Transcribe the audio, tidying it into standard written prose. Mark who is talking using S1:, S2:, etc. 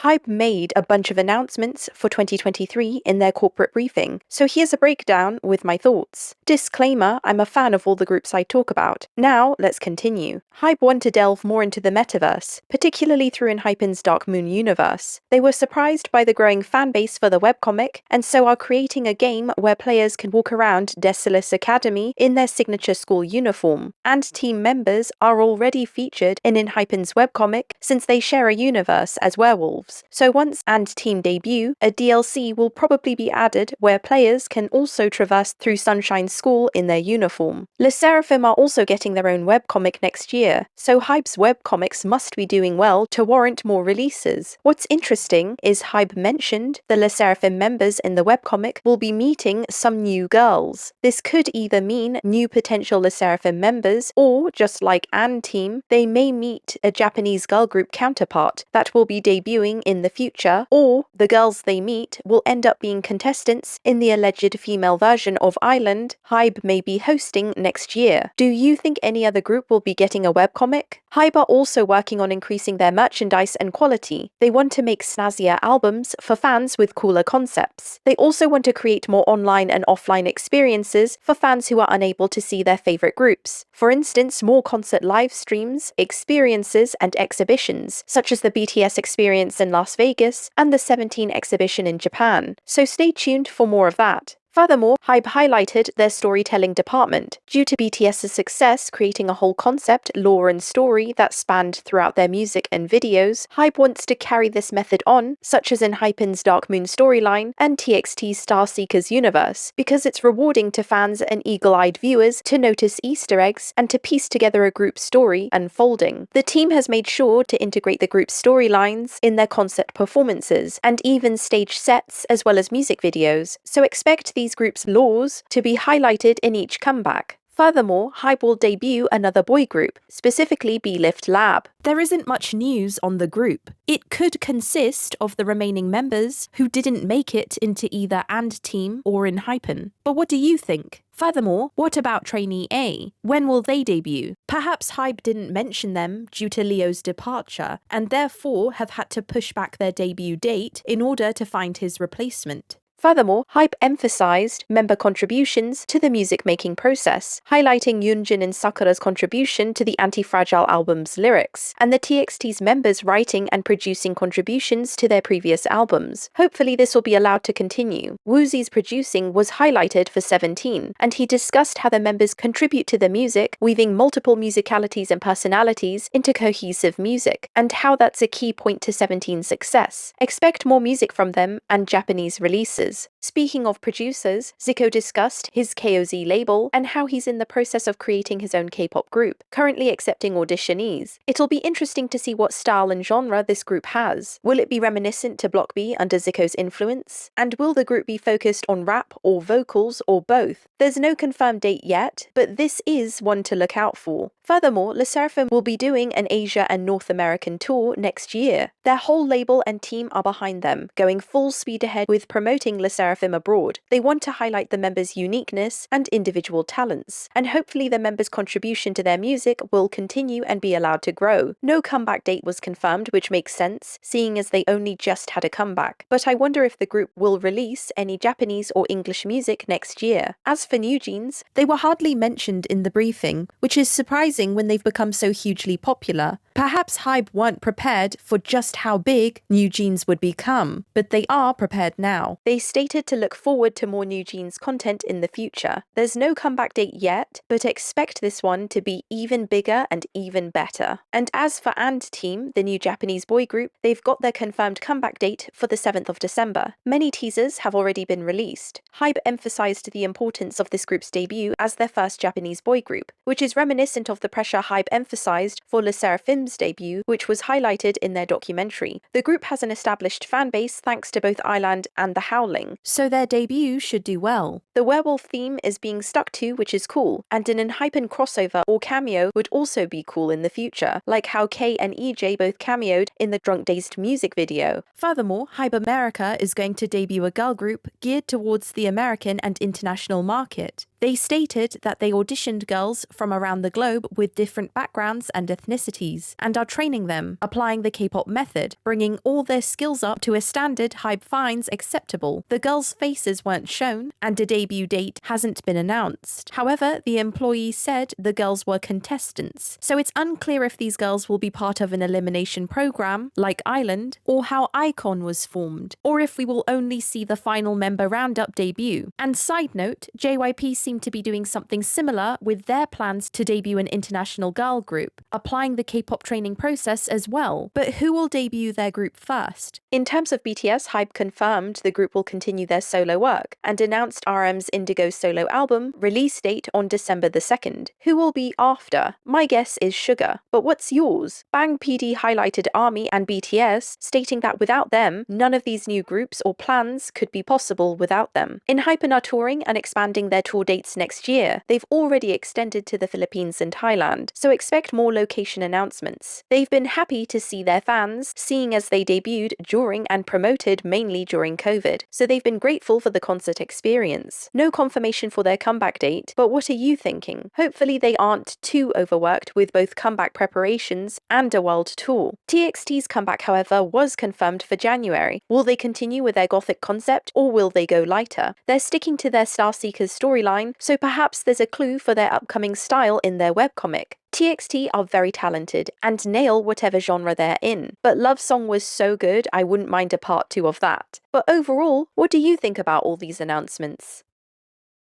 S1: Hybe made a bunch of announcements for 2023 in their corporate briefing, so here's a breakdown with my thoughts. Disclaimer, I'm a fan of all the groups I talk about. Now, let's continue. Hybe want to delve more into the metaverse, particularly through Enhypen's Dark Moon universe. They were surprised by the growing fanbase for the webcomic, and so are creating a game where players can walk around Desolace Academy in their signature school uniform, and team members are already featured in Enhypen's webcomic since they share a universe as werewolves. So once and team debut, a DLC will probably be added where players can also traverse through Sunshine School in their uniform. LeSserafim are also getting their own webcomic next year, so Hybe's webcomics must be doing well to warrant more releases. What's interesting is Hybe mentioned the LeSserafim members in the webcomic will be meeting some new girls. This could either mean new potential LeSserafim members, or just like Team, they may meet a Japanese girl group counterpart that will be debuting in the future, or the girls they meet will end up being contestants in the alleged female version of Island Hybe may be hosting next year. Do you think any other group will be getting a webcomic? Hybe are also working on increasing their merchandise and quality. They want to make snazzier albums for fans with cooler concepts. They also want to create more online and offline experiences for fans who are unable to see their favorite groups. For instance, more concert live streams, experiences, and exhibitions, such as the BTS experience in Las Vegas and the 17 exhibition in Japan. So stay tuned for more of that. Furthermore, Hybe highlighted their storytelling department. Due to BTS's success creating a whole concept, lore and story that spanned throughout their music and videos, Hybe wants to carry this method on, such as Enhypen's Dark Moon storyline and TXT's Starseeker's universe, because it's rewarding to fans and eagle-eyed viewers to notice Easter eggs and to piece together a group story unfolding. The team has made sure to integrate the group's storylines in their concert performances, and even stage sets as well as music videos, so expect these groups' lores to be highlighted in each comeback. Furthermore, Hybe will debut another boy group, specifically B-Lift Lab. There isn't much news on the group. It could consist of the remaining members who didn't make it into either Team or Enhypen. But what do you think? Furthermore, what about Trainee A? When will they debut? Perhaps Hybe didn't mention them due to Leo's departure, and therefore have had to push back their debut date in order to find his replacement. Furthermore, Hybe emphasized member contributions to the music-making process, highlighting Yoonjin and Sakura's contribution to the Anti-Fragile album's lyrics, and the TXT's members writing and producing contributions to their previous albums. Hopefully this will be allowed to continue. Woozy's producing was highlighted for 17, and he discussed how the members contribute to the music, weaving multiple musicalities and personalities into cohesive music, and how that's a key point to 17's success. Expect more music from them and Japanese releases. Speaking of producers, Zico discussed his KOZ label and how he's in the process of creating his own K-pop group, currently accepting auditionees. It'll be interesting to see what style and genre this group has. Will it be reminiscent to Block B under Zico's influence? And will the group be focused on rap or vocals or both? There's no confirmed date yet, but this is one to look out for. Furthermore, LeSserafim will be doing an Asia and North American tour next year. Their whole label and team are behind them, going full speed ahead with promoting LeSserafim abroad. They want to highlight the members' uniqueness and individual talents, and hopefully the members' contribution to their music will continue and be allowed to grow. No comeback date was confirmed, which makes sense, seeing as they only just had a comeback. But I wonder if the group will release any Japanese or English music next year. As for New Jeans, they were hardly mentioned in the briefing, which is surprising when they've become so hugely popular. Perhaps Hybe weren't prepared for just how big New Jeans would become, but they are prepared now. They stated to look forward to more New Jeans content in the future. There's no comeback date yet, but expect this one to be even bigger and even better. And as for Team, the new Japanese boy group, they've got their confirmed comeback date for the 7th of December. Many teasers have already been released. Hybe emphasized the importance of this group's debut as their first Japanese boy group, which is reminiscent of the pressure Hybe emphasized for LeSserafim's debut, which was highlighted in their documentary. The group has an established fan base thanks to both Island and The Howling, so their debut should do well. The werewolf theme is being stuck to, which is cool, and an Enhypen crossover or cameo would also be cool in the future, like how Kay and EJ both cameoed in the Drunk Dazed music video. Furthermore, Hybe America is going to debut a girl group geared towards the American and international market. They stated that they auditioned girls from around the globe with different backgrounds and ethnicities, and are training them, applying the K-pop method, bringing all their skills up to a standard Hybe finds acceptable. The girls' faces weren't shown, and a debut date hasn't been announced. However, the employee said the girls were contestants, so it's unclear if these girls will be part of an elimination program, like Island, or how iKON was formed, or if we will only see the final member roundup debut. And side note, JYP seem to be doing something similar with their plans to debut an international girl group, applying the K-pop training process as well. But who will debut their group first? In terms of BTS, Hybe confirmed the group will continue their solo work and announced RM's Indigo solo album release date on December the 2nd. Who will be after? My guess is Sugar. But what's yours? Bang PD highlighted ARMY and BTS, stating that without them, none of these new groups or plans could be possible without them. Enhypen are touring and expanding their tour dates next year. They've already extended to the Philippines and Thailand, so expect more location announcements. They've been happy to see their fans, seeing as they debuted during and promoted mainly during COVID, so they've been grateful for the concert experience. No confirmation for their comeback date, but what are you thinking? Hopefully they aren't too overworked with both comeback preparations and a world tour. TXT's comeback, however, was confirmed for January. Will they continue with their gothic concept, or will they go lighter? They're sticking to their Starseekers storyline, so perhaps there's a clue for their upcoming style in their webcomic. TXT are very talented and nail whatever genre they're in, but Love Song was so good I wouldn't mind a part 2 of that. But overall, what do you think about all these announcements?